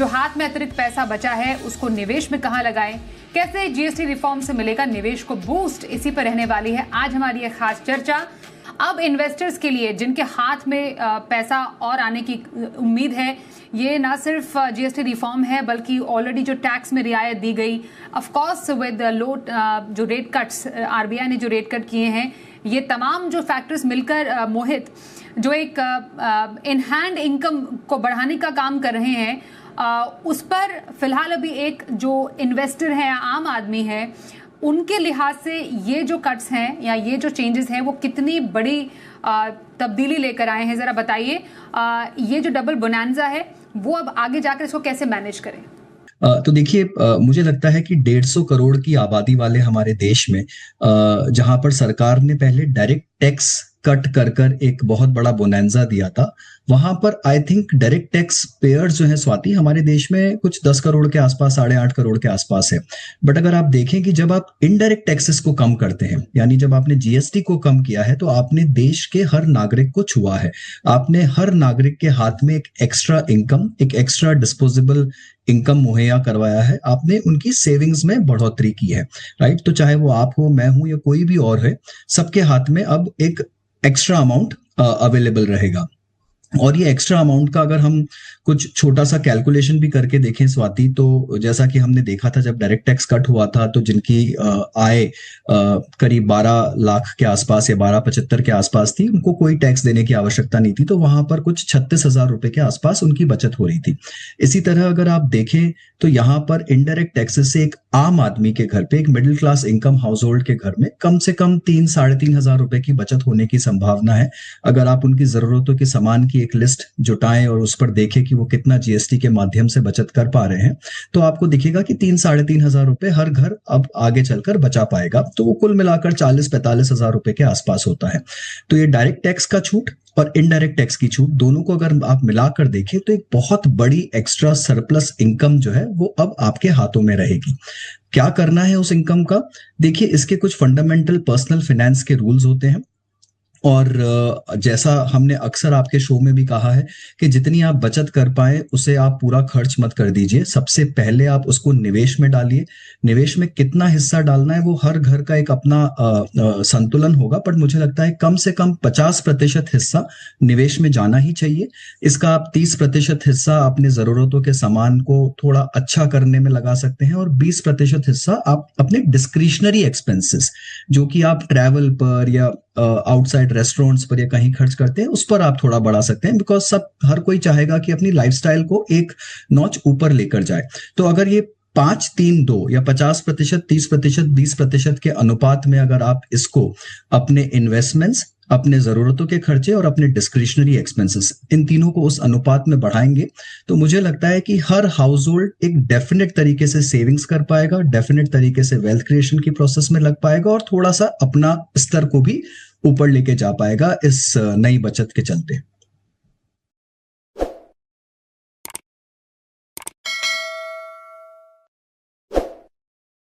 जो हाथ में अतिरिक्त पैसा बचा है उसको निवेश में कहां लगाएं, कैसे जीएसटी रिफॉर्म से मिलेगा निवेश को बूस्ट, इसी पर रहने वाली है आज हमारी ये खास चर्चा। अब इन्वेस्टर्स के लिए जिनके हाथ में पैसा और आने की उम्मीद है, ये ना सिर्फ जीएसटी रिफॉर्म है बल्कि ऑलरेडी जो टैक्स में रियायत दी गई, ऑफ कोर्स विद लो जो रेट कट्स आरबीआई ने जो रेट कट किए हैं, ये तमाम जो फैक्टर्स मिलकर मोहित जो एक इन हैंड इनकम को बढ़ाने का काम कर रहे हैं, उस पर फिलहाल अभी एक जो इन्वेस्टर है, आम आदमी है, उनके लिहाज से ये जो कट्स हैं या ये जो चेंजेस हैं वो कितनी बड़ी तब्दीली लेकर आए हैं, जरा बताइए। ये जो डबल बोनांजा है वो अब आगे जाकर इसको कैसे मैनेज करें? तो देखिए, मुझे लगता है कि 150 करोड़ की आबादी वाले हमारे देश में जहां पर सरकार ने पहले डायरेक्ट टैक्स कट कर कर एक बहुत बड़ा बोनांजा दिया था, वहां पर I think direct tax payers जो है स्वाति हमारे देश में कुछ 10 करोड़ के आसपास, 8.5 करोड़ के आसपास है। बट अगर आप देखें कि जब आप इनडायरेक्ट टैक्सेस को कम करते हैं, यानी जब आपने जीएसटी को कम किया है, तो आपने देश के हर नागरिक को छुआ है। आपने हर नागरिक के हाथ में एक एक्स्ट्रा इनकम, एक एक्स्ट्रा डिस्पोजेबल इनकम मुहैया करवाया है। आपने उनकी सेविंग्स में बढ़ोतरी की है, राइट। तो चाहे वो आप हो, मैं हूं या कोई भी और है, सबके हाथ में अब एक एक्स्ट्रा अमाउंट अवेलेबल रहेगा। और ये एक्स्ट्रा अमाउंट का अगर हम कुछ छोटा सा कैलकुलेशन भी करके देखें स्वाति, तो जैसा कि हमने देखा था जब डायरेक्ट टैक्स कट हुआ था, तो जिनकी आय करीब 12 लाख के आसपास या 12.75 के आसपास थी, उनको कोई टैक्स देने की आवश्यकता नहीं थी। तो वहां पर कुछ 36,000 रुपए के आसपास उनकी बचत हो रही थी। इसी तरह अगर आप देखें तो यहाँ पर इनडायरेक्ट टैक्सेस से एक आम आदमी के घर पे, एक middle class income house hold के घर में कम से कम 3-3,500 रुपए की बचत होने की संभावना है। अगर आप उनकी जरूरतों के सामान की एक लिस्ट जुटाएं और उस पर देखें कि वो कितना जीएसटी के माध्यम से बचत कर पा रहे हैं, तो आपको दिखेगा कि 3-3,500 रुपए हर घर अब आगे चलकर बचा पाएगा। तो वो कुल मिलाकर 40-45,000 रुपए के आसपास होता है। तो ये डायरेक्ट टैक्स का छूट और इनडायरेक्ट टैक्स की छूट, दोनों को अगर आप मिलाकर देखें तो एक बहुत बड़ी एक्स्ट्रा सरप्लस इनकम जो है वो अब आपके हाथों में रहेगी। क्या करना है उस इनकम का? देखिए, इसके कुछ फंडामेंटल पर्सनल फाइनेंस के रूल्स होते हैं, और जैसा हमने अक्सर आपके शो में भी कहा है कि जितनी आप बचत कर पाए उसे आप पूरा खर्च मत कर दीजिए। सबसे पहले आप उसको निवेश में डालिए। निवेश में कितना हिस्सा डालना है वो हर घर का एक अपना संतुलन होगा, पर मुझे लगता है कम से कम 50% हिस्सा निवेश में जाना ही चाहिए। इसका आप 30% हिस्सा अपने जरूरतों के सामान को थोड़ा अच्छा करने में लगा सकते हैं, और 20% हिस्सा आप अपने डिस्क्रिशनरी एक्सपेंसेस, जो कि आप ट्रैवल पर या आउटसाइड रेस्टोरेंट्स पर या कहीं खर्च करते हैं, उस पर आप थोड़ा बढ़ा सकते हैं। बिकॉज हर कोई चाहेगा कि अपनी लाइफस्टाइल को एक नॉच ऊपर लेकर जाए। तो अगर ये 5-3-2 या 50%, 30%, 20% के अनुपात में अगर आप इसको अपने इन्वेस्टमेंट्स, अपने जरूरतों के खर्चे और अपने डिस्क्रिशनरी एक्सपेंसेस, इन तीनों को उस अनुपात में बढ़ाएंगे, तो मुझे लगता है कि हर हाउस होल्ड एक डेफिनेट तरीके से सेविंग्स कर पाएगा, डेफिनेट तरीके से वेल्थ क्रिएशन की प्रोसेस में लग पाएगा, और थोड़ा सा अपना स्तर को भी ऊपर लेके जा पाएगा इस नई बचत के चलते।